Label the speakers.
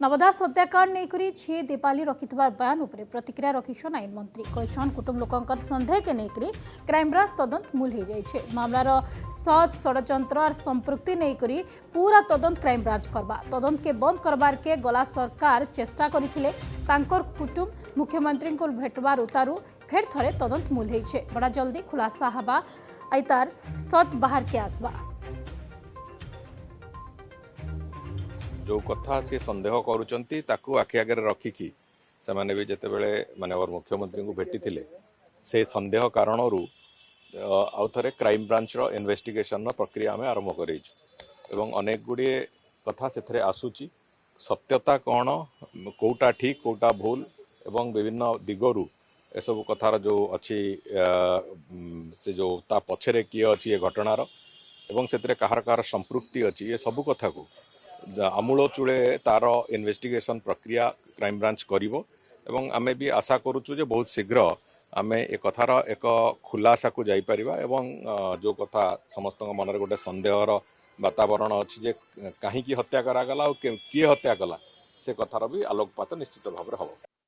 Speaker 1: नवदास हत्याकांड नहीं झी दीपाली रखिथिबार बयान उपरे प्रतिक्रिया रखिछन आईन मंत्री कहछन कुटुंब लोकंकर संदेह के नेकरी क्राइमब्रांच तदंत मूल हो जाइछे मामलार सच षडयंत्र और संपृक्ति नहीं पूरा तदंत क्राइमब्रांच करबा तदंत के बंद करबार के गला सरकार चेष्टा करथिले तांकर कुटुंब मुख्यमंत्री को भेटबार उतारू फेर थरे तदंत मूल होइछे बड़ा जल्दी खुलासा हबा आइतार सच बाहर के आसबा
Speaker 2: जो कथा सी संदेह करुँच आखि आगे रखिकी से मैंने भी जिते बड़े माननीय मुख्यमंत्री को भेटी से संदेह कारण आउ थे क्राइम ब्रांच इन्वेस्टिगेशन प्रक्रिया आम आरंभ कर अनेक गुड़े कथा से आसूची सत्यता कौन कौटा ठीक कौटा भूल एवं विभिन्न दिगरु एसबू कथार जो अच्छी से जो ता पछरे किए अच्छी ये घटनार एवं से कहार कहार संपृक्ति अच्छी ये सबू कथा को आमूल चूले तार इन्वेस्टिगेशन प्रक्रिया क्राइम ब्रांच करिवो एवं आमे भी आशा करूचु जे बहुत शीघ्र आमे ए कथार एक खुलासा को जाई परिबा एवं जो कथा समस्त मन गोटे संदेहर वातावरण अच्छी जे कहीं हत्या करागला किए हत्या कला से कथार भी आलोकपात निश्चित भाव में हम।